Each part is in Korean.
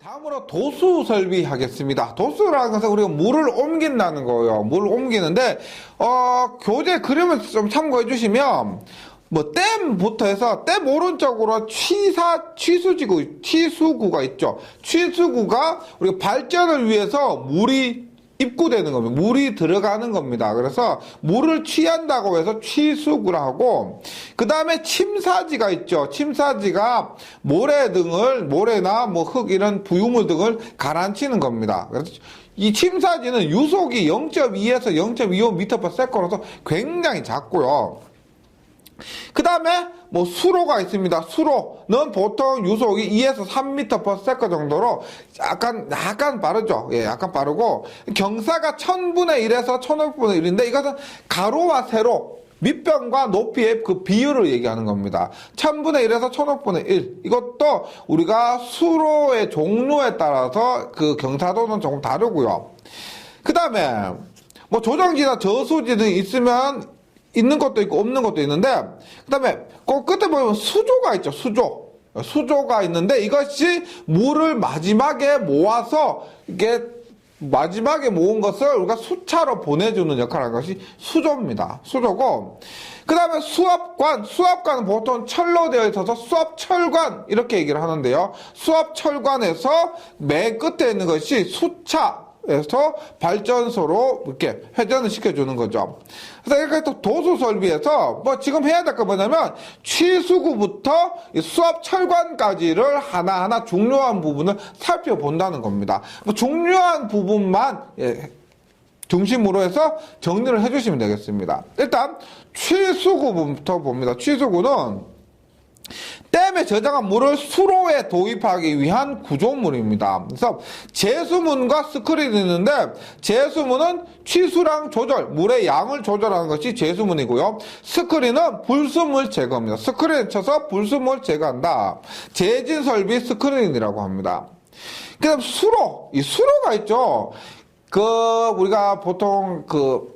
다음으로 도수 설비하겠습니다. 도수라는 것은 우리가 물을 옮긴다는 거예요. 물을 옮기는데 교재 그림을 좀 참고해 주시면 뭐 댐부터 해서 댐 오른쪽으로 취수구가 있죠. 취수구가 우리가 발전을 위해서 물이 입구되는 겁니다. 물이 들어가는 겁니다. 그래서 물을 취한다고 해서 취수구라 하고, 그 다음에 침사지가 있죠. 침사지가 모래나 뭐 흙 이런 부유물 등을 가라앉히는 겁니다. 그래서 이 침사지는 유속이 0.2에서 0.25m/s로서 굉장히 작고요. 그 다음에 뭐 수로가 있습니다. 수로는 보통 유속이 2에서 3m/s 정도로 약간 빠르죠. 예, 약간 빠르고, 경사가 1000분의 1에서 1500분의 1인데 이것은 가로와 세로 밑변과 높이의 그 비율을 얘기하는 겁니다. 1000분의 1에서 1500분의 1. 이것도 우리가 수로의 종류에 따라서 그 경사도는 조금 다르고요. 그 다음에 뭐 조정지나 저수지 등이 있는 것도 있고 없는 것도 있는데, 그 다음에 그 끝에 보면 수조가 있죠. 수조가 있는데 이것이 물을 마지막에 모아서 이게 마지막에 모은 것을 우리가 수차로 보내주는 역할을 하는 것이 수조입니다. 수조고, 그 다음에 수압관은 보통 철로 되어 있어서 수압철관 이렇게 얘기를 하는데요. 수압철관에서 맨 끝에 있는 것이 수차에서 발전소로 이렇게 회전을 시켜주는 거죠. 그래서 이렇게 또 도수 설비에서 뭐 지금 해야 될 거 뭐냐면 취수구부터 수압 철관까지를 하나하나 중요한 부분을 살펴본다는 겁니다. 뭐 중요한 부분만 중심으로 해서 정리를 해주시면 되겠습니다. 일단 취수구부터 봅니다. 취수구는 댐에 저장한 물을 수로에 도입하기 위한 구조물입니다. 그래서 제수문과 스크린이 있는데, 제수문은 취수량 조절, 물의 양을 조절하는 것이 제수문이고요. 스크린은 불순물 제거입니다. 스크린에 쳐서 불순물 제거한다. 제진 설비 스크린이라고 합니다. 그다음 이 수로가 있죠. 우리가 보통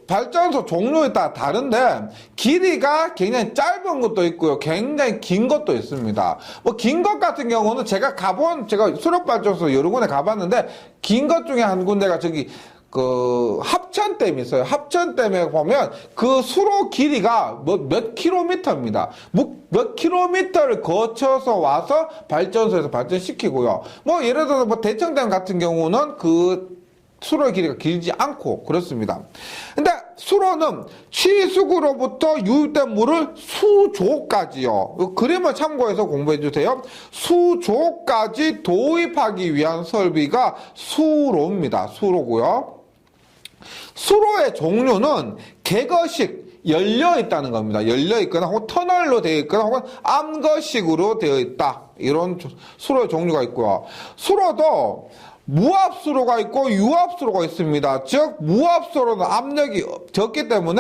발전소 종류에 따라 다른데, 길이가 굉장히 짧은 것도 있고요. 굉장히 긴 것도 있습니다. 뭐, 긴 것 같은 경우는 제가 수력발전소 여러 군데 가봤는데, 긴 것 중에 한 군데가 합천댐이 있어요. 합천댐에 보면 그 수로 길이가 몇 킬로미터입니다. 몇 킬로미터를 거쳐서 와서 발전소에서 발전시키고요. 뭐, 예를 들어서 대청댐 같은 경우는 수로의 길이가 길지 않고 그렇습니다. 근데 수로는 취수구로부터 유입된 물을 수조까지요. 그림을 참고해서 공부해 주세요. 수조까지 도입하기 위한 설비가 수로입니다. 수로고요. 수로의 종류는 개거식, 열려 있다는 겁니다. 열려 있거나 혹은 터널로 되어 있거나 혹은 암거식으로 되어 있다. 이런 수로의 종류가 있고요. 수로도 무압수로가 있고 유압수로가 있습니다. 즉 무압수로는 압력이 적기 때문에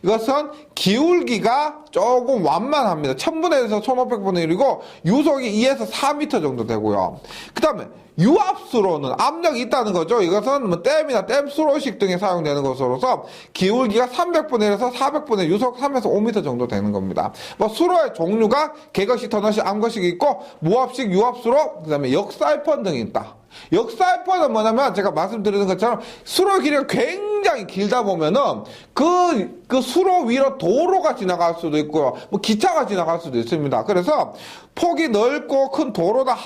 이것은 기울기가 조금 완만합니다. 1000분의 1에서 1500분의 1이고 유속이 2에서 4m 정도 되고요. 그 다음에 유압수로는 압력이 있다는 거죠. 이것은 뭐 댐이나 댐수로식 등에 사용되는 것으로서 기울기가 300분의 1에서 400분의 유속 3에서 5m 정도 되는 겁니다. 뭐 수로의 종류가 개거식, 터널식, 암거식이 있고 무압식, 유압수로, 그 다음에 역사이펀 등이 있다. 역사이펀은 뭐냐면 제가 말씀드리는 것처럼 수로 길이가 굉장히 길다 보면은 그 수로 위로 도로가 지나갈 수도 있고요. 뭐 기차가 지나갈 수도 있습니다. 그래서 폭이 넓고 큰 도로나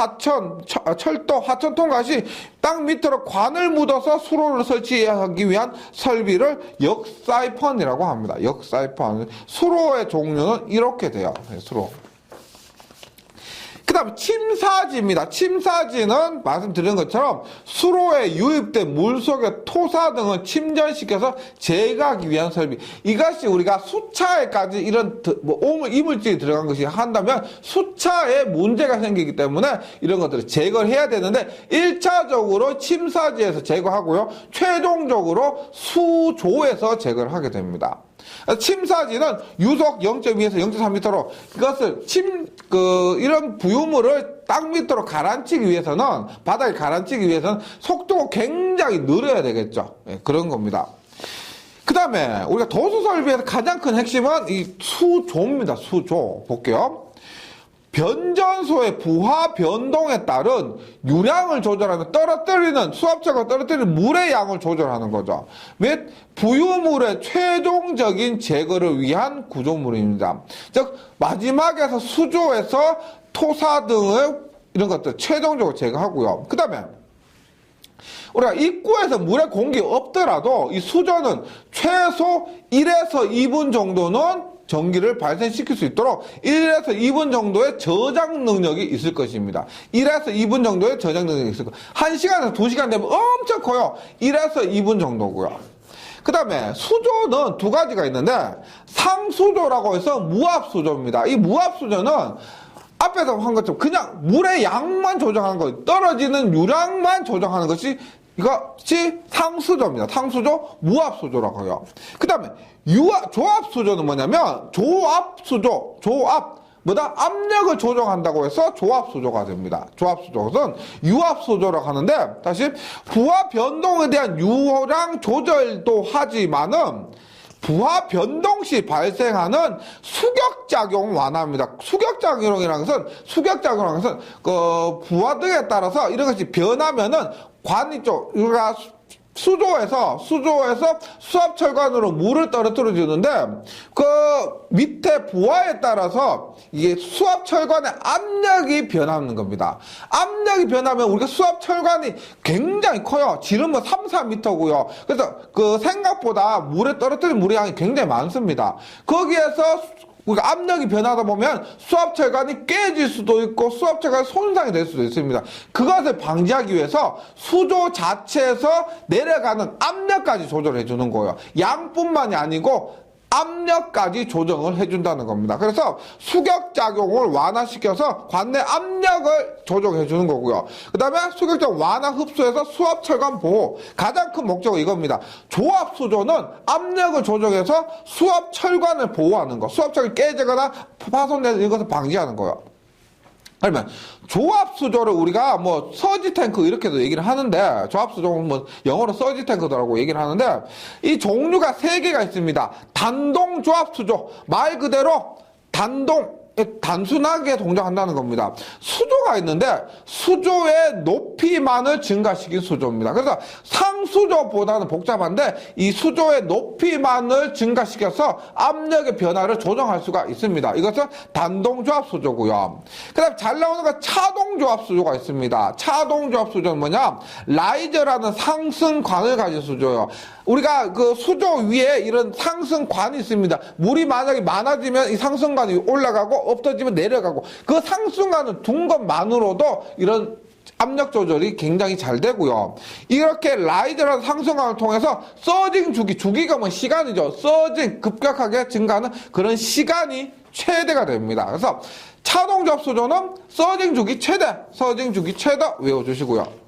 철도, 하천통 같이 땅 밑으로 관을 묻어서 수로를 설치하기 위한 설비를 역사이펀이라고 합니다. 역사이펀. 수로의 종류는 이렇게 돼요. 수로. 그 다음에 침사지입니다. 침사지는 말씀드린 것처럼 수로에 유입된 물 속의 토사 등을 침전시켜서 제거하기 위한 설비. 이것이 우리가 수차에까지 이런 이물질이 들어간 것이 한다면 수차에 문제가 생기기 때문에 이런 것들을 제거를 해야 되는데 1차적으로 침사지에서 제거하고요. 최종적으로 수조에서 제거를 하게 됩니다. 침사지는 유속 0.2에서 0.3m로 이것을 이런 부유물을 땅 밑으로 가라앉히기 위해서는, 바닥에 가라앉히기 위해서는 속도가 굉장히 느려야 되겠죠. 예, 그런 겁니다. 그 다음에 우리가 도수 설비에서 가장 큰 핵심은 이 수조입니다. 수조. 볼게요. 변전소의 부하 변동에 따른 유량을 조절하는 수압차가 떨어뜨리는 물의 양을 조절하는 거죠. 및 부유물의 최종적인 제거를 위한 구조물입니다. 즉 마지막에서 수조에서 토사 등을 이런 것들 최종적으로 제거하고요. 그 다음에 우리가 입구에서 물의 공기가 없더라도 이 수조는 최소 1에서 2분 정도는 전기를 발생시킬 수 있도록 1에서 2분 정도의 저장 능력이 있을 것입니다. 1에서 2분 정도의 저장 능력이 있을 거예요. 1시간에서 2시간 되면 엄청 커요. 1에서 2분 정도고요. 그 다음에 수조는 두 가지가 있는데 상수조라고 해서 무압수조입니다. 이 무압수조는 앞에서 한 것처럼 그냥 물의 양만 조정하는 거, 떨어지는 유량만 조정하는 것이 이것이 상수조입니다. 상수조, 무압수조라고 해요. 그 다음에 조압수조는 뭐냐면 압력을 조정한다고 해서 조압수조가 됩니다. 조압수조는 유압수조라고 하는데 다시 부하 변동에 대한 유량 조절도 하지만은 부하 변동 시 발생하는 수격작용 완화입니다. 수격작용이라는 것은 부하 등에 따라서 이런 것이 변하면은 관이 쪽 우리가 수조에서 수압철관으로 물을 떨어뜨려 주는데 그 밑에 부하에 따라서 이게 수압철관의 압력이 변하는 겁니다. 압력이 변하면 우리가 수압철관이 굉장히 커요. 지름은 3, 4m고요. 그래서 그 생각보다 물에 떨어뜨린 물의 양이 굉장히 많습니다. 거기에서 우리가 압력이 변하다 보면 수압철관이 깨질 수도 있고 수압철관이 손상이 될 수도 있습니다. 그것을 방지하기 위해서 수조 자체에서 내려가는 압력까지 조절해 주는 거예요. 양뿐만이 아니고 압력까지 조정을 해준다는 겁니다. 그래서 수격작용을 완화시켜서 관내 압력을 조정해 주는 거고요. 그 다음에 수격작용 완화 흡수해서 수압철관 보호. 가장 큰 목적은 이겁니다. 조압수조는 압력을 조정해서 수압철관을 보호하는 거. 수압철관이 깨지거나 파손되는 이것을 방지하는 거예요. 그러면 조압수조를 우리가 서지 탱크 이렇게도 얘기를 하는데 조압수조는 영어로 서지 탱크라고 얘기를 하는데 이 종류가 3개가 있습니다. 단동 조압수조 말 그대로 단순하게 동작한다는 겁니다. 수조가 있는데 수조의 높이만을 증가시킨 수조입니다. 그래서 상수조보다는 복잡한데 이 수조의 높이만을 증가시켜서 압력의 변화를 조정할 수가 있습니다. 이것은 단동조압수조고요. 그 다음 잘 나오는 건 차동조압수조가 있습니다. 차동조압수조는 뭐냐? 라이저라는 상승관을 가진 수조예요. 우리가 그 수조 위에 이런 상승관이 있습니다. 물이 만약에 많아지면 이 상승관이 올라가고 없어지면 내려가고 그 상승관을 둔 것만으로도 이런 압력 조절이 굉장히 잘 되고요. 이렇게 라이저라는 상승관을 통해서 서징 주기가 시간이죠. 서징 급격하게 증가하는 그런 시간이 최대가 됩니다. 그래서 차동조압수조는 서징 주기 최대 외워주시고요.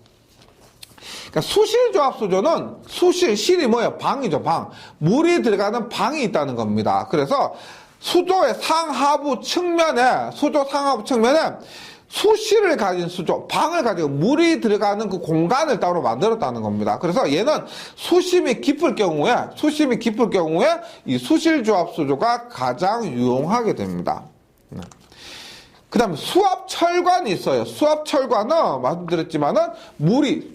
그러니까 수실조압수조는 실이 뭐예요? 방이죠, 방. 물이 들어가는 방이 있다는 겁니다. 그래서 수조의 수조 상하부 측면에 수실을 가진 방을 가지고 물이 들어가는 그 공간을 따로 만들었다는 겁니다. 그래서 얘는 수심이 깊을 경우에 이 수실조압수조가 가장 유용하게 됩니다. 그 다음에 수압철관이 있어요. 수압철관은 말씀드렸지만은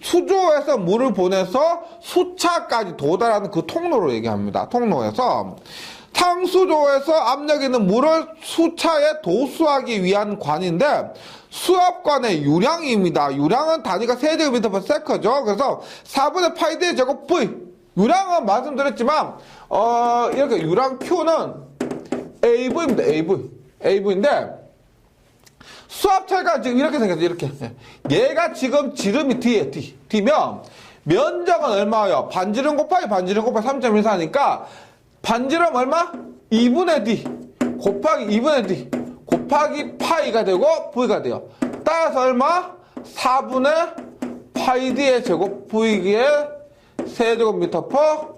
수조에서 물을 보내서 수차까지 도달하는 그 통로로 얘기합니다. 통로에서 상수조에서 압력 있는 물을 수차에 도수하기 위한 관인데 수압관의 유량입니다. 유량은 단위가 세제곱미터/세커죠. 그래서 4분의 파이드의 제곱 V. 유량은 말씀드렸지만 이렇게 유량 Q는 AV입니다. AV인데 수압철관 지금 이렇게 생겼어요. 이렇게. 얘가 지금 지름이 D면 면적은 얼마예요? 반지름 곱하기 3.14니까 반지름 얼마? 2분의 D 곱하기 2분의 D 곱하기 파이가 되고 V가 돼요. 따라서 얼마? 4분의 파이 D의 제곱 V의 세제곱미터 퍼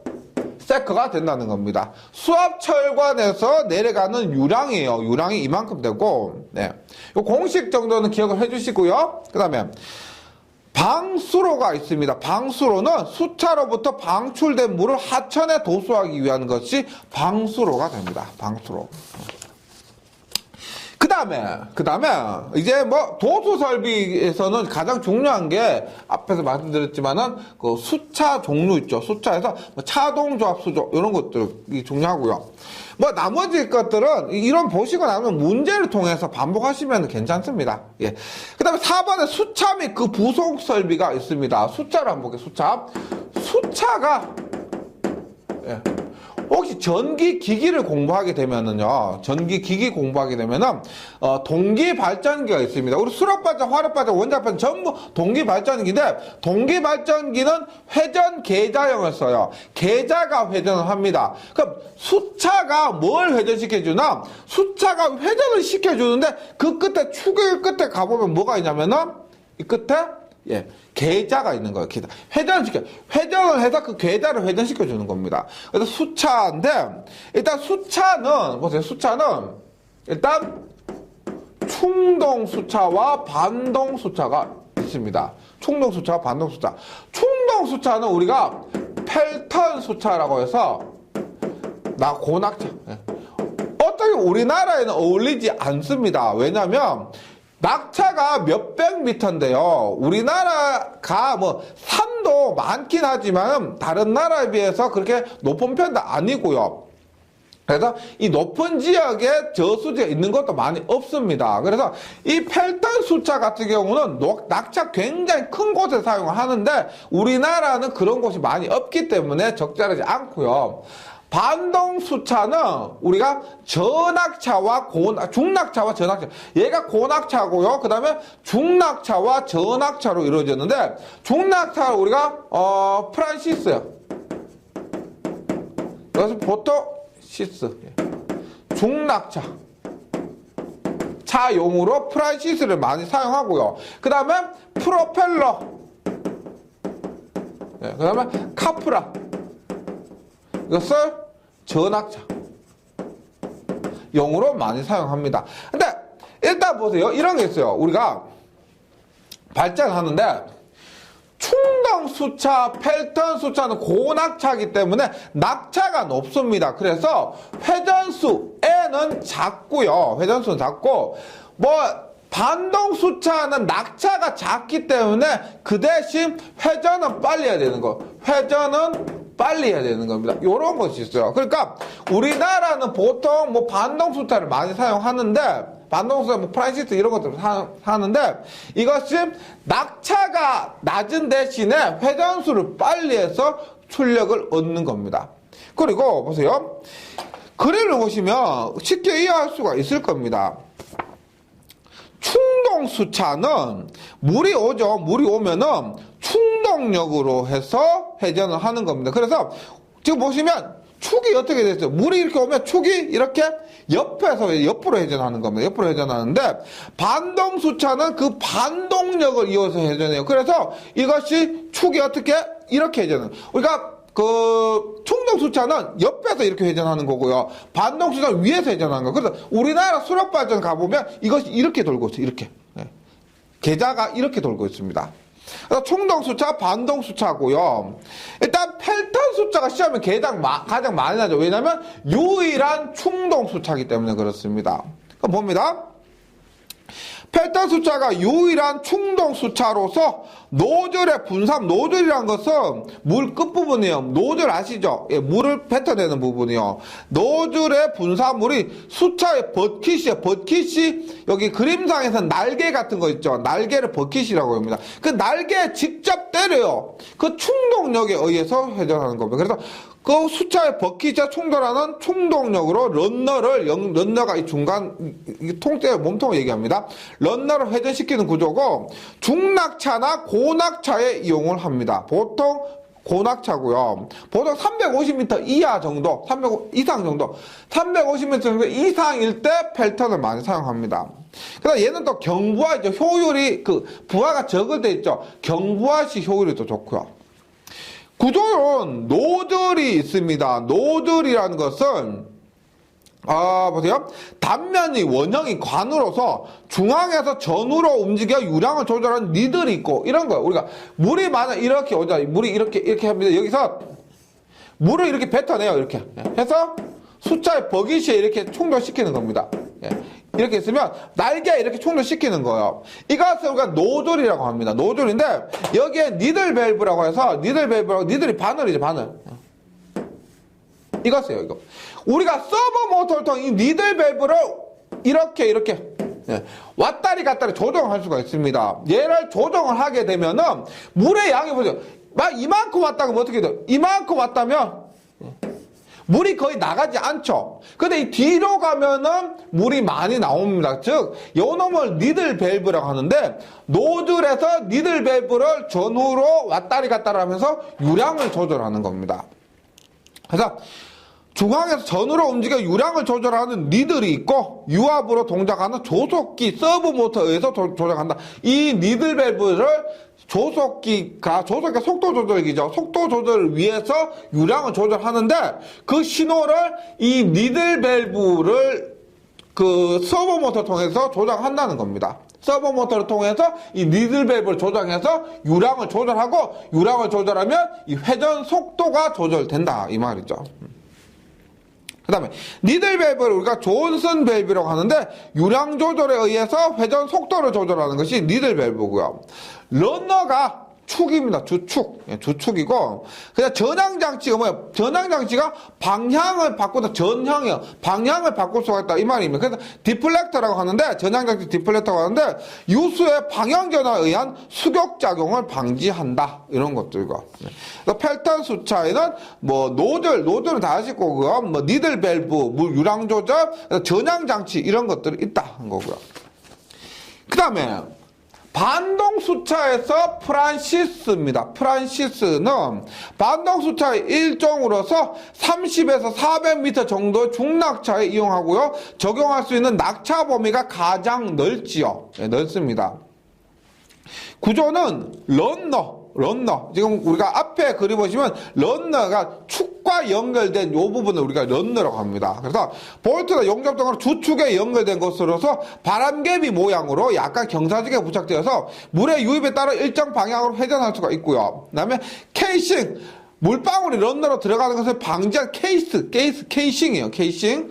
세커가 된다는 겁니다. 수압철관에서 내려가는 유량이에요. 유량이 이만큼 되고, 이 공식 정도는 기억을 해주시고요. 그 다음에 방수로가 있습니다. 방수로는 수차로부터 방출된 물을 하천에 도수하기 위한 것이 방수로가 됩니다. 방수로. 그 다음에, 이제 뭐, 도수 설비에서는 가장 중요한 게, 앞에서 말씀드렸지만은, 그 수차 종류 있죠. 수차에서, 뭐 차동조합 수조, 이런 것들이 중요하고요. 뭐, 나머지 것들은, 이런 보시고 나면 문제를 통해서 반복하시면 괜찮습니다. 예. 그 다음에 4번에 수차 및 그 부속 설비가 있습니다. 수차를 한번 볼게요. 수차가, 예. 혹시 전기 기기를 공부하게 되면은요, 동기 발전기가 있습니다. 우리 수력 발전, 화력 발전, 원자력 발전 전부 동기 발전기인데, 동기 발전기는 회전 계자형을 써요. 계자가 회전을 합니다. 그럼 수차가 뭘 회전시켜주나? 수차가 회전을 시켜주는데, 그 끝에, 축의 끝에 가보면 뭐가 있냐면은, 이 끝에, 예, 계자가 있는 거예요. 계자. 회전을 해서 그 계자를 회전시켜 주는 겁니다. 그래서 수차인데, 일단 수차는, 보세요. 수차는, 일단, 충동 수차와 반동 수차가 있습니다. 충동 수차와 반동 수차. 충동 수차는 우리가 펠턴 수차라고 해서, 고낙차. 예. 어떻게 우리나라에는 어울리지 않습니다. 왜냐면, 낙차가 몇백 미터인데요. 우리나라가 뭐 산도 많긴 하지만 다른 나라에 비해서 그렇게 높은 편도 아니고요. 그래서 이 높은 지역에 저수지가 있는 것도 많이 없습니다. 그래서 이 펠턴 수차 같은 경우는 낙차 굉장히 큰 곳에 사용을 하는데 우리나라는 그런 곳이 많이 없기 때문에 적절하지 않고요. 반동 수차는 우리가 전낙차와 중낙차와 전낙차. 얘가 고낙차고요. 그 다음에 중낙차와 전낙차로 이루어졌는데, 중낙차를 우리가, 프란시스요. 여기서 보통 시스. 중낙차. 차용으로 프란시스를 많이 사용하고요. 그 다음에 프로펠러. 그 다음에 카프라. 이것을 전낙차 용으로 많이 사용합니다. 근데 일단 보세요. 이런 게 있어요. 우리가 발전하는데 충동 수차, 펠턴 수차는 고낙차이기 때문에 낙차가 높습니다. 그래서 회전수에는 작고요. 회전수는 작고 반동 수차는 낙차가 작기 때문에 그 대신 회전은 빨리 해야 되는 거. 회전은 빨리 해야 되는 겁니다. 요런 것이 있어요. 그러니까 우리나라는 보통 반동 수차를 많이 사용하는데 반동 수차 프란시스 이런 것들을 하는데 이것이 낙차가 낮은 대신에 회전수를 빨리 해서 출력을 얻는 겁니다. 그리고 보세요. 그림을 보시면 쉽게 이해할 수가 있을 겁니다. 충동 수차는 물이 오죠. 물이 오면은 충동력으로 해서 회전을 하는 겁니다. 그래서 지금 보시면 축이 어떻게 됐어요? 물이 이렇게 오면 축이 이렇게 옆으로 회전하는 겁니다. 옆으로 회전하는데 반동 수차는 그 반동력을 이어서 회전해요. 그래서 이것이 축이 어떻게 이렇게 회전해요. 우리가 충동 수차는 옆에서 이렇게 회전하는 거고요. 반동 수차는 위에서 회전하는 거예요. 그래서 우리나라 수력 발전 가보면 이것이 이렇게 돌고 있어요. 이렇게. 계자가 이렇게 돌고 있습니다. 그래서 충동 수차, 반동 수차고요. 일단 펠턴 수차가 시험에 가장 많이 나죠. 왜냐하면 유일한 충동 수차이기 때문에 그렇습니다. 그럼 봅니다. 펠턴 수차가 유일한 충동 수차로서 노즐의 분산, 노즐이란 것은 물 끝부분이에요. 노즐 아시죠? 예, 물을 뱉어내는 부분이요. 노즐의 분사물이 수차의 버킷이에요. 버킷이 여기 그림상에서는 날개 같은 거 있죠. 날개를 버킷이라고 합니다. 그 날개에 직접 때려요. 그 충동력에 의해서 회전하는 겁니다. 그래서 그 수차의 버킷에 충돌하는 충동력으로 런너가 이 중간 통째 몸통을 얘기합니다. 런너를 회전시키는 구조고 중낙차나 고낙차에 이용을 합니다. 보통 고낙차고요. 보통 350m 이하 정도, 300 이상 정도, 350m 정도 이상일 때 펠턴을 많이 사용합니다. 그래서 얘는 또 경부하죠. 효율이 부하가 적을 때 있죠. 경부하시 효율이 더 좋고요. 구조는 노즐이 있습니다. 노즐이라는 것은 보세요. 단면이 원형이 관으로서 중앙에서 전후로 움직여 유량을 조절하는 니들이 있고 이런 거예요. 우리가 물이 만약 이렇게 오자, 물이 이렇게 합니다. 여기서 물을 이렇게 뱉어내요. 이렇게 해서 숫자의 버킷에 이렇게 충돌시키는 겁니다. 이렇게 있으면 날개에 이렇게 충돌시키는 거예요. 이것을 우리가 노즐이라고 합니다. 노즐인데 여기에 니들 밸브라고 해서 니들이 바늘이죠, 바늘. 이거세요, 이거. 우리가 서버 모터를 통해 이 니들 밸브를 이렇게 예, 왔다리 갔다리 조정할 수가 있습니다. 얘를 조정을 하게 되면은 물의 양이 보세요. 막 이만큼 왔다가 뭐 어떻게 돼요? 이만큼 왔다면 물이 거의 나가지 않죠. 근데 이 뒤로 가면은 물이 많이 나옵니다. 즉, 요 놈을 니들 밸브라고 하는데 노즐에서 니들 밸브를 전후로 왔다리 갔다리 하면서 유량을 조절하는 겁니다. 그래서 중앙에서 전후로 움직여 유량을 조절하는 니들이 있고 유압으로 동작하는 조속기 서브 모터에 의해서 조작한다. 이 니들 밸브를 조속기가 속도 조절기죠. 속도 조절을 위해서 유량을 조절하는데 그 신호를 이 니들 밸브를 그 서버 모터 통해서 조작한다는 겁니다. 서버 모터를 통해서 이 니들 밸브를 조정해서 유량을 조절하고 유량을 조절하면 이 회전 속도가 조절된다 이 말이죠. 그 다음에 니들 밸브를 우리가 존슨 밸브라고 하는데 유량 조절에 의해서 회전 속도를 조절하는 것이 니들 밸브고요. 러너가 축입니다. 주축. 예, 주축이고 그냥 전향장치가 뭐예요? 전향장치가 방향을 바꾸다 전향이요. 방향을 바꿀 수가 있다 이 말입니다. 그래서 디플렉터라고 하는데 전향장치 디플렉터라고 하는데 유수의 방향 전환에 의한 수격작용을 방지한다 이런 것들과 펠턴 수차에는 뭐 노즐은 다 아실 거고요. 뭐 니들 밸브, 물 유량 조절, 전향장치 이런 것들이 있다 한 거고요. 그 다음에 반동 수차에서 프란시스입니다. 프란시스는 반동 수차의 일종으로서 30에서 400m 정도의 중낙차에 이용하고요. 적용할 수 있는 낙차 범위가 가장 넓지요. 네, 넓습니다. 구조는 런너. 지금 우리가 앞에 그리 보시면 런너가 축과 연결된 이 부분을 우리가 런너라고 합니다. 그래서 볼트나 용접등으로 주축에 연결된 것으로서 바람개비 모양으로 약간 경사지게 부착되어서 물의 유입에 따라 일정 방향으로 회전할 수가 있고요. 그 다음에 케이싱, 물방울이 런너로 들어가는 것을 방지한 케이싱이에요. 케이싱.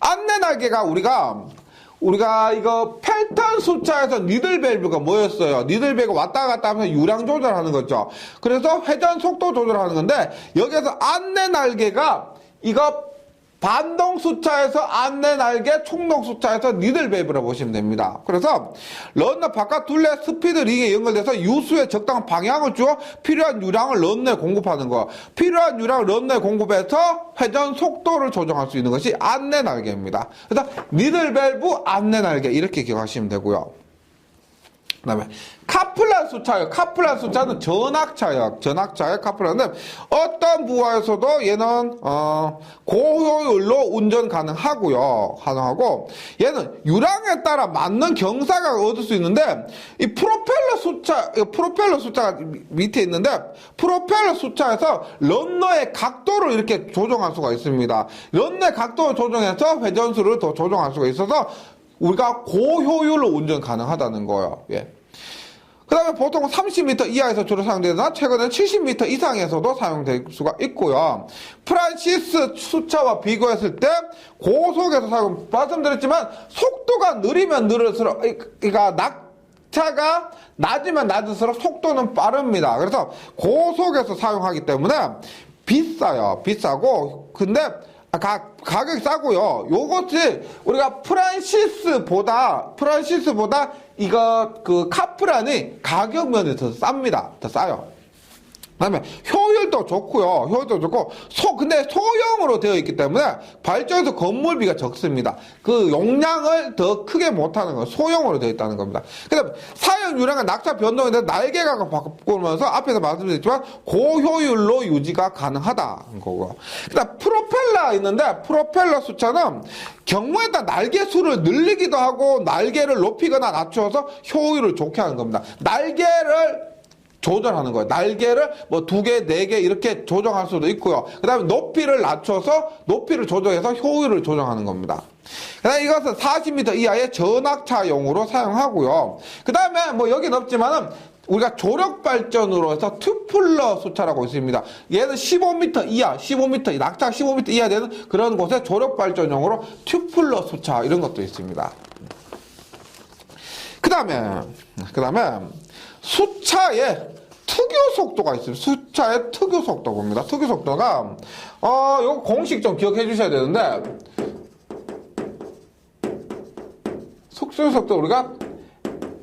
안내 날개가 우리가 이거 펠턴 수차에서 니들 밸브가 뭐였어요? 니들 밸브가 왔다 갔다 하면서 유량 조절하는 거죠. 그래서 회전 속도 조절하는 건데 여기에서 안내 날개가 이거 반동 수차에서 안내 날개, 충동 수차에서 니들 밸브라고 보시면 됩니다. 그래서 런너 바깥 둘레 스피드 링에 연결돼서 유수에 적당한 방향을 주어 필요한 유량을 런너에 공급하는 거. 필요한 유량을 런너에 공급해서 회전 속도를 조정할 수 있는 것이 안내 날개입니다. 그래서 니들 밸브, 안내 날개 이렇게 기억하시면 되고요. 그 다음에 카플란 수차예요. 카플란 수차는 전악차예요. 전악차의 카플란은 어떤 부하에서도 얘는 고효율로 운전 가능하고요. 가능하고 얘는 유량에 따라 맞는 경사각을 얻을 수 있는데 이 프로펠러 수차가 밑에 있는데 프로펠러 수차에서 런너의 각도를 이렇게 조정할 수가 있습니다. 런너의 각도를 조정해서 회전수를 더 조정할 수가 있어서 우리가 고효율로 운전 가능하다는 거예요. 예. 그 다음에 보통 30m 이하에서 주로 사용되나 최근에는 70m 이상에서도 사용될 수가 있고요. 프란시스 수차와 비교했을 때 고속에서 사용, 말씀드렸지만 속도가 느리면 느릴수록, 그러니까 낙차가 낮으면 낮을수록 속도는 빠릅니다. 그래서 고속에서 사용하기 때문에 비싸고, 근데 가격이 싸고요. 요것이 우리가 프란시스보다 이거 카플란이 가격 면에서 쌉니다. 더 싸요. 그다음에 효율도 좋고요. 근데 소형으로 되어 있기 때문에 발전소 건물비가 적습니다. 그 용량을 더 크게 못하는 건 소형으로 되어 있다는 겁니다. 그다음에 사용 유량은 낙차 변동에 대해서 날개각을 바꾸면서 앞에서 말씀드렸지만 고효율로 유지가 가능하다는 거고. 그다음 프로펠러 있는데 프로펠러 수차는 경우에 따라 날개 수를 늘리기도 하고 날개를 높이거나 낮추어서 효율을 좋게 하는 겁니다. 날개를 조절하는 거예요. 날개를 뭐 2개, 4개 이렇게 조정할 수도 있고요. 그 다음에 높이를 낮춰서 높이를 조정해서 효율을 조정하는 겁니다. 그 다음에 이것은 40m 이하의 전악차용으로 사용하고요. 그 다음에 뭐 여긴 없지만은 우리가 조력 발전으로 해서 튜플러 수차라고 있습니다. 얘는 15m 이하, 15m, 낙차 15m 이하 되는 그런 곳에 조력 발전용으로 튜플러 수차 이런 것도 있습니다. 그 다음에 수차의 특유 속도가 있습니다. 수차의 특유 속도 봅니다. 특유 속도가, 요거 공식 좀 기억해 주셔야 되는데, 특유 속도 우리가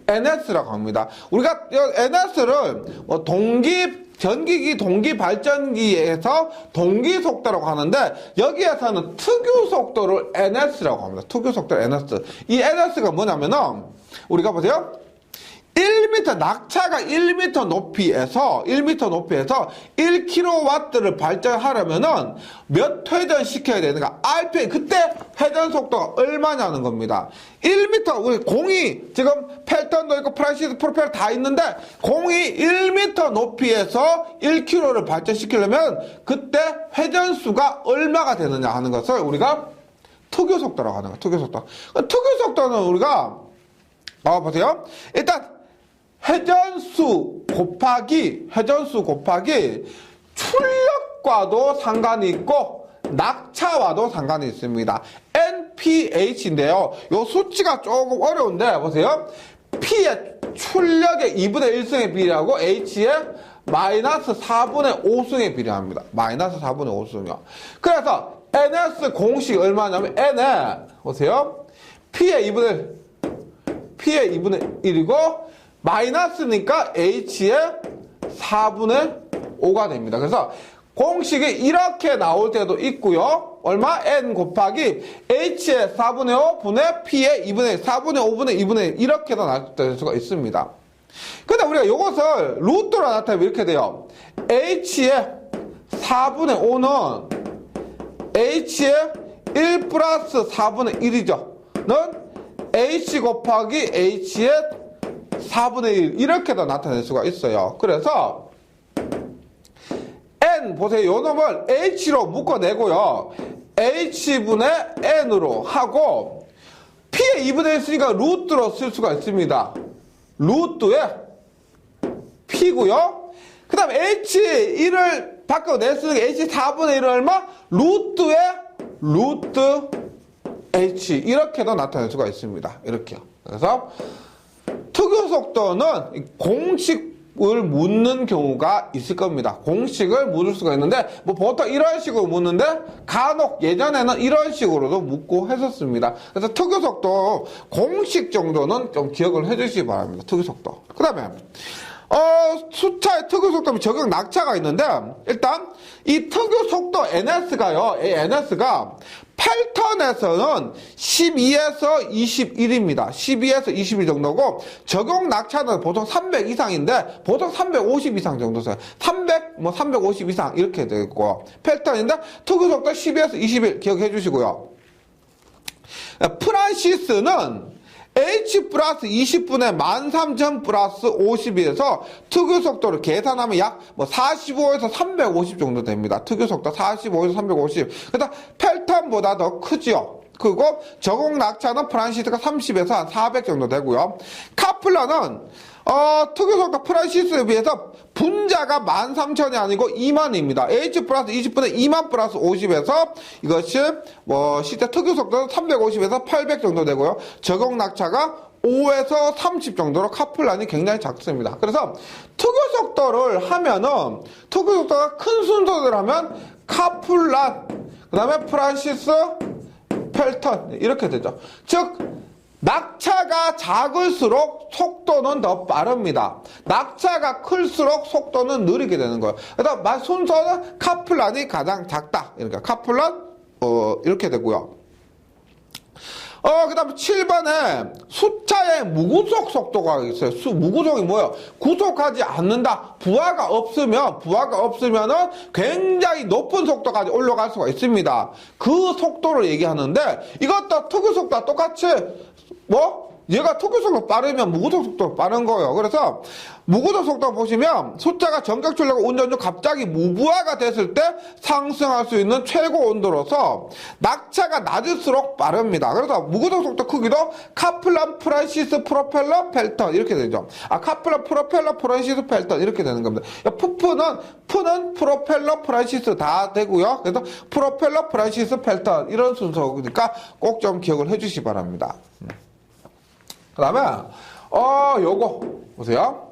NS라고 합니다. 우리가 NS를 뭐 전기기 동기 발전기에서 동기 속도라고 하는데, 여기에서는 특유 속도를 NS라고 합니다. 특유 속도를 NS. 이 NS가 뭐냐면은, 우리가 보세요. 1m, 낙차가 1m 높이에서 1kW를 발전하려면은 몇 회전 시켜야 되는가? RPM, 그때 회전 속도가 얼마냐는 겁니다. 1m, 우리 공이 지금 펠턴도 있고 프란시스 프로펠러 다 있는데, 공이 1m 높이에서 1km를 발전시키려면 그때 회전수가 얼마가 되느냐 하는 것을 우리가 특유 속도라고 하는 거예요. 특유 속도. 특유 속도는 우리가, 보세요. 일단, 회전수 곱하기 출력과도 상관이 있고 낙차와도 상관이 있습니다. NPH인데요. 요 수치가 조금 어려운데 보세요. P의 출력의 2분의 1승의 비례하고 H의 마이너스 4분의 5승의 비례합니다. 마이너스 4분의 5승이요. 그래서 NS 공식이 얼마냐면 N에 보세요. P의 2분의 1이고 마이너스니까 H의 4분의 5가 됩니다. 그래서 공식이 이렇게 나올 때도 있고요. 얼마? N 곱하기 H의 4분의 5 분의 P의 2분의 1, 4분의 5분의 2분의 1 이렇게도 나타낼 수가 있습니다. 근데 우리가 이것을 루트로 나타내면 이렇게 돼요. H의 4분의 5는 H의 1 플러스 4분의 1이죠. 는 H 곱하기 H의 4분의 1 이렇게도 나타낼 수가 있어요. 그래서 N 보세요. 요 놈을 H로 묶어내고요. H분의 N으로 하고 P의 2분의 1 쓰니까 루트로 쓸 수가 있습니다. 루트에 P고요. 그 다음 H1을 바꿔냈으니까 H 4분의 1은 얼마? 루트에 루트 H 이렇게도 나타낼 수가 있습니다. 이렇게요. 그래서 특유 속도는 공식을 묻는 경우가 있을 겁니다. 공식을 묻을 수가 있는데 뭐 보통 이런 식으로 묻는데 간혹 예전에는 이런 식으로도 묻고 했었습니다. 그래서 특유 속도 공식 정도는 좀 기억을 해주시기 바랍니다. 특유 속도. 그 다음에 수차의 특유 속도 적용 낙차가 있는데 일단 이 특유 속도 NS가요. NS가 8턴에서는 12에서 21입니다. 12에서 21 정도고 적용 낙차는 보통 300 이상인데 보통 350 이상 정도 써요. 300, 350 이상 이렇게 되어 있고 8턴인데 특유 속도 12에서 21 기억해 주시고요. 프란시스는 H 플러스 20분의 13,000 플러스 50에서 특유 속도를 계산하면 약 45에서 350 정도 됩니다. 특유 속도 45에서 350. 그래서 펠턴보다 더 크죠. 그리고 적용 낙차는 프란시스가 30에서 한 400 정도 되고요. 카플러는 특유 속도 프란시스에 비해서 분자가 13,000이 아니고 20,000입니다. H 플러스 20분의 20,000 플러스 50에서 이것이 실제 특유 속도는 350에서 800 정도 되고요. 적용 낙차가 5에서 30 정도로 카플란이 굉장히 작습니다. 그래서 특유 속도를 하면은 특유 속도가 큰 순서대로 하면 카플란, 그 다음에 프란시스, 펠턴 이렇게 되죠. 즉 낙차가 작을수록 속도는 더 빠릅니다. 낙차가 클수록 속도는 느리게 되는 거예요. 그래서 순서는 카플란이 가장 작다. 그러니까 카플란 이렇게 되고요. 그 다음에 7번에 수차의 무구속 속도가 있어요. 무구속이 뭐예요? 구속하지 않는다. 부하가 없으면은 굉장히 높은 속도까지 올라갈 수가 있습니다. 그 속도를 얘기하는데 이것도 특유 속도와 똑같이 얘가 특유 속도 빠르면 무구동 속도 빠른 거예요. 그래서 무구동 속도 보시면 숫자가 전격 출력과 운전 중 갑자기 무부하가 됐을 때 상승할 수 있는 최고 온도로서 낙차가 낮을수록 빠릅니다. 그래서 무구동 속도 크기도 카플란, 프란시스, 프로펠러, 펠턴 이렇게 되죠. 카플란, 프로펠러, 프란시스, 펠턴 이렇게 되는 겁니다. 푸는 프로펠러, 프란시스 다 되고요. 그래서 프로펠러, 프란시스, 펠턴 이런 순서니까 꼭 좀 기억을 해주시기 바랍니다. 그 다음에 요거 보세요.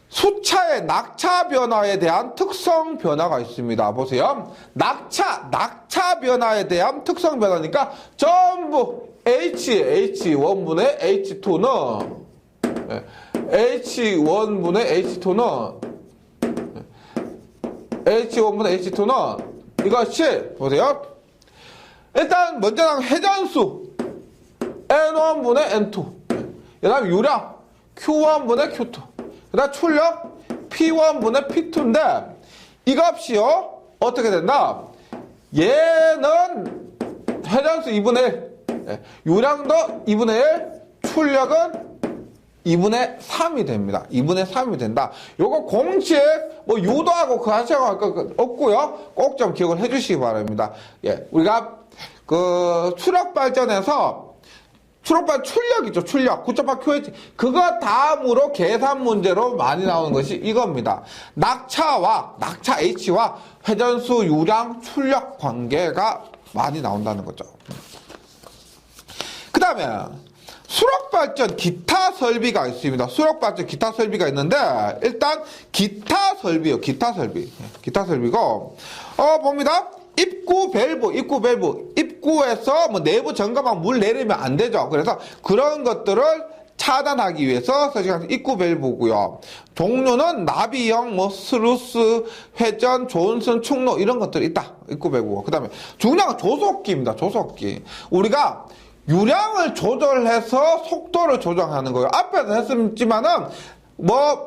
수차의 낙차 변화에 대한 특성 변화가 있습니다. 보세요. 낙차 변화에 대한 특성 변화니까 전부 H1분의 H2는 이것이 보세요. 일단 먼저 나온 회전수 N1분의 N2, 그 다음 유량 Q1분의 Q2, 그 다음 출력 P1분의 P2인데 이 값이요 어떻게 된다? 얘는 회전수 2분의 1, 유량도 2분의 1, 출력은 2분의 3이 됩니다. 2분의 3이 된다. 요거 공식 유도하고 그 하시고 할 거 없고요. 꼭 좀 기억을 해주시기 바랍니다. 우리가 추력 발전에서 출력 있죠. 출력 9.8 QH 그거 다음으로 계산 문제로 많이 나오는 것이 이겁니다. 낙차 H와 회전수, 유량, 출력 관계가 많이 나온다는 거죠. 그 다음에 수력발전 기타 설비가 있습니다. 수력발전 기타 설비가 있는데 일단 기타 설비요. 기타 설비고 봅니다. 입구 밸브 입구에서 내부 점검하고 물 내리면 안 되죠. 그래서 그런 것들을 차단하기 위해서 설치한 입구 밸브고요. 종류는 나비형, 스루스, 회전, 존슨, 충로 이런 것들이 있다. 입구 밸브고. 그다음에 중요한 건 조속기입니다. 조속기. 우리가 유량을 조절해서 속도를 조정하는 거예요. 앞에서 했지만은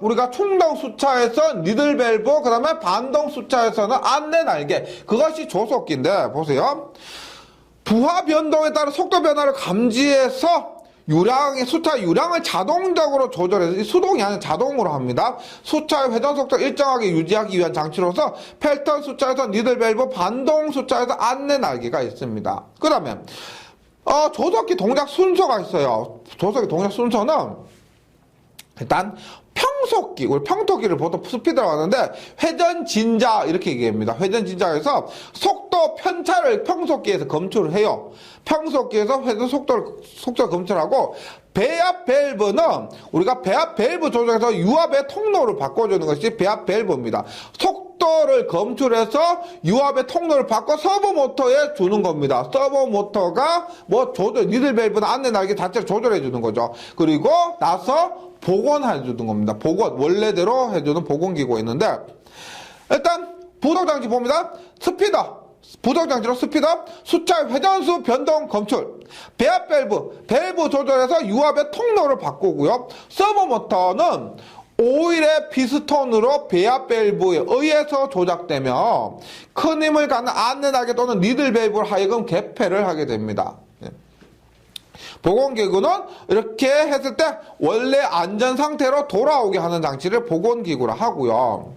우리가 충동 수차에서 니들 밸브, 그 다음에 반동 수차에서는 안내 날개. 그것이 조속기인데, 보세요. 부하 변동에 따른 속도 변화를 감지해서 수차 유량을 자동적으로 조절해서, 수동이 아니라 자동으로 합니다. 수차의 회전 속도를 일정하게 유지하기 위한 장치로서 펠턴 수차에서 니들 밸브, 반동 수차에서 안내 날개가 있습니다. 그 다음에, 조속기 동작 순서가 있어요. 조속기 동작 순서는 일단 평속기, 우리 평속기를 보통 스피드라고 하는데 회전 진자 이렇게 얘기합니다. 회전 진자에서 속도 편차를 평속기에서 검출을 해요. 평속기에서 회전 속도를 검출하고 배압 밸브는 우리가 배압 밸브 조정해서 유압의 통로를 바꿔주는 것이 배압 밸브입니다. 속도를 검출해서 유압의 통로를 바꿔 서버 모터에 주는 겁니다. 서버 모터가 니들 밸브나 안내 날개 자체를 조절해 주는 거죠. 그리고 나서 복원해 주는 겁니다. 원래대로 해주는 복원기구가 있는데 일단 부동장치 봅니다. 부동장치로 스피더, 수차의 회전수 변동 검출, 배압 밸브 조절해서 유압의 통로를 바꾸고요. 서버 모터는 오일의 피스톤으로 배압 밸브에 의해서 조작되며 큰 힘을 가는 안내 날개 또는 니들 밸브를 하여금 개폐를 하게 됩니다. 복원기구는 이렇게 했을 때 원래 안전 상태로 돌아오게 하는 장치를 복원기구라 하고요.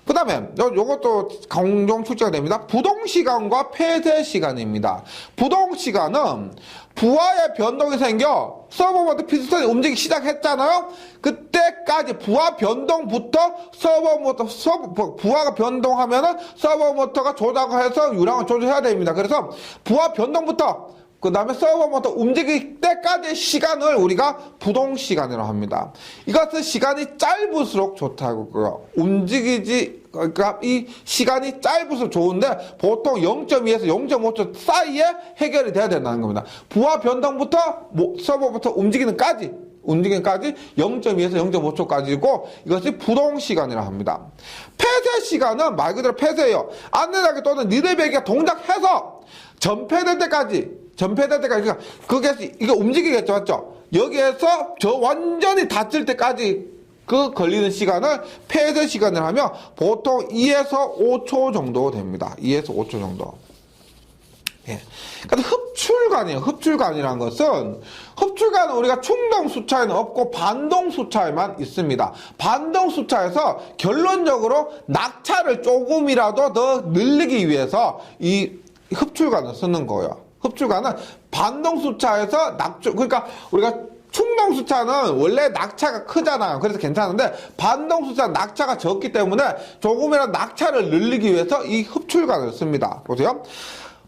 그 다음에 요것도 공정 출제가 됩니다. 부동시간과 폐쇄시간입니다. 부동시간은 부하의 변동이 생겨 서버모터 피스톤이 움직이기 시작했잖아요. 그때까지 부하 변동부터 부하가 변동하면은 서버모터가 조작해서 유량을 조절해야 됩니다. 그래서 부하 변동부터 그 다음에 서버모터 움직일 때까지의 시간을 우리가 부동시간이라고 합니다. 이것은 시간이 짧을수록 좋다고요. 그러니까 이 시간이 짧을수록 좋은데 보통 0.2에서 0.5초 사이에 해결이 돼야 된다는 겁니다. 부하 변동부터 서버부터 움직이는까지 0.2에서 0.5초까지고 이것이 부동시간이라고 합니다. 폐쇄시간은 말 그대로 폐쇄예요. 안내날개 또는 니들 밸브가 동작해서 전폐될 때까지 그러니까 이게 움직이겠죠, 맞죠? 여기에서 완전히 닫힐 때까지 걸리는 시간을 폐쇄 시간을 하면 보통 2에서 5초 정도 됩니다. 2에서 5초 정도. 예. 그래서 흡출관이에요. 흡출관이라는 것은 흡출관은 우리가 충동 수차에는 없고 반동 수차에만 있습니다. 반동 수차에서 결론적으로 낙차를 조금이라도 더 늘리기 위해서 이 흡출관을 쓰는 거예요. 흡출관은 반동 수차에서 그러니까 우리가 충동 수차는 원래 낙차가 크잖아요. 그래서 괜찮은데 반동 수차는 낙차가 적기 때문에 조금이라도 낙차를 늘리기 위해서 이 흡출관을 씁니다. 보세요.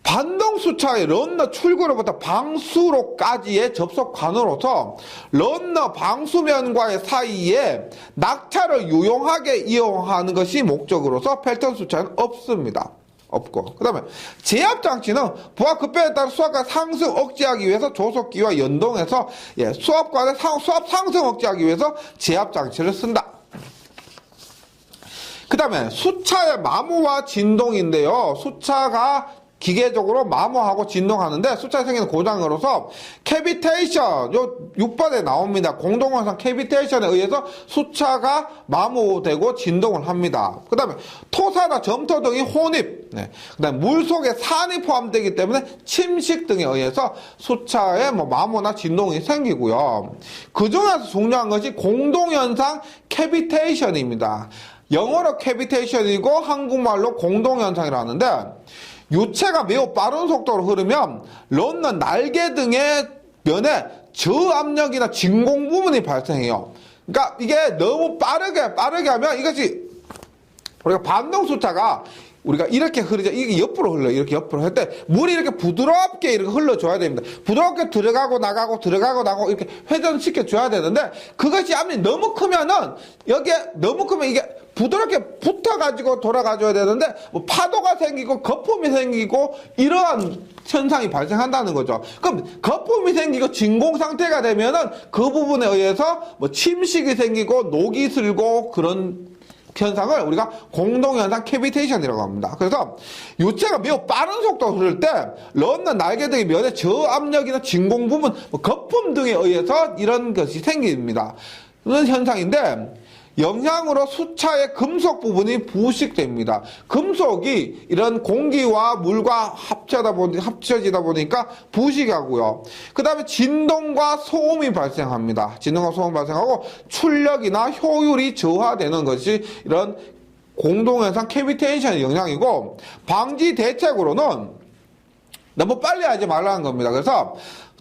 반동 수차의 런너 출구로부터 방수로까지의 접속관으로서 런너 방수면과의 사이에 낙차를 유용하게 이용하는 것이 목적으로서 펠턴 수차는 없습니다. 없고. 그 다음에 제압장치는 부하 급변에 따라 수압과 상승 억제하기 위해서 조속기와 연동해서 수압관의 수압 상승 억제하기 위해서 제압장치를 쓴다. 그 다음에 수차의 마모와 진동인데요. 수차가 기계적으로 마모하고 진동하는데 수차에 생기는 고장으로서 캐비테이션, 요 6번에 나옵니다. 공동현상 캐비테이션에 의해서 수차가 마모되고 진동을 합니다. 그 다음에 토사나 점토 등이 혼입, 그 다음에 물 속에 산이 포함되기 때문에 침식 등에 의해서 수차에 마모나 진동이 생기고요. 그 중에서 중요한 것이 공동현상 캐비테이션입니다. 영어로 캐비테이션이고 한국말로 공동현상이라고 하는데 유체가 매우 빠른 속도로 흐르면 런너 날개 등의 면에 저압력이나 진공 부분이 발생해요. 그러니까 이게 너무 빠르게 하면 이것이 우리가 반동 수차가 우리가 이렇게 흐르죠. 이게 옆으로 흘러요. 이렇게 옆으로 할 때 물이 이렇게 부드럽게 이렇게 흘러줘야 됩니다. 부드럽게 들어가고 나가고 이렇게 회전시켜 줘야 되는데 그것이 압력이 너무 크면은 여기에 너무 크면 이게 부드럽게 붙어가지고 돌아가줘야 되는데 뭐 파도가 생기고 거품이 생기고 이러한 현상이 발생한다는 거죠. 그럼 거품이 생기고 진공 상태가 되면은 그 부분에 의해서 뭐 침식이 생기고 녹이 슬고 그런 현상을 우리가 공동현상 캐비테이션이라고 합니다. 그래서 유체가 매우 빠른 속도로 흐를 때 런너 날개 등의 면에 저압력이나 진공 부분, 거품 등에 의해서 이런 것이 생깁니다. 이런 현상인데 영향으로 수차의 금속 부분이 부식됩니다. 금속이 이런 공기와 물과 합쳐지다 보니까 부식하고요. 그 다음에 진동과 소음이 발생합니다. 진동과 소음이 발생하고 출력이나 효율이 저하되는 것이 이런 공동현상 캐비테이션의 영향이고 방지 대책으로는 너무 빨리 하지 말라는 겁니다. 그래서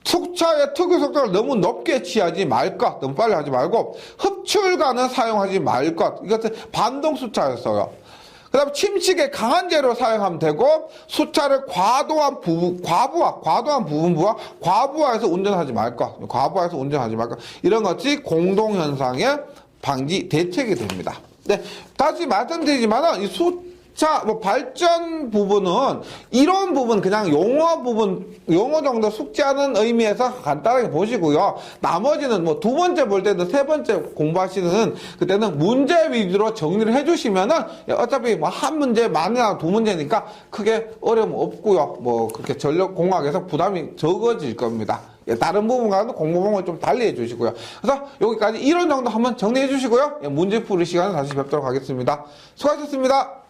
수차의 특유 속도를 너무 높게 취하지 말 것, 너무 빨리 하지 말고 흡출관을 사용하지 말 것. 이것은 반동 수차였어요. 그 다음에 침식에 강한 재료를 사용하면 되고 수차를 과도한 부분부와 과부하에서 운전하지 말 것. 과부하에서 운전하지 말 것. 이런 것이 공동현상의 방지 대책이 됩니다. 네, 다시 말씀드리지만은 이 자, 발전 부분은, 이론 부분, 그냥 용어 정도 숙지하는 의미에서 간단하게 보시고요. 나머지는 두 번째 볼 때는 세 번째 공부하시는 그때는 문제 위주로 정리를 해주시면은 어차피 한 문제, 만이나 두 문제니까 크게 어려움 없고요. 그렇게 전력공학에서 부담이 적어질 겁니다. 다른 부분과는 공부방을 좀 달리 해주시고요. 그래서 여기까지 이론 정도 한번 정리해 주시고요. 문제 풀이 시간에 다시 뵙도록 하겠습니다. 수고하셨습니다.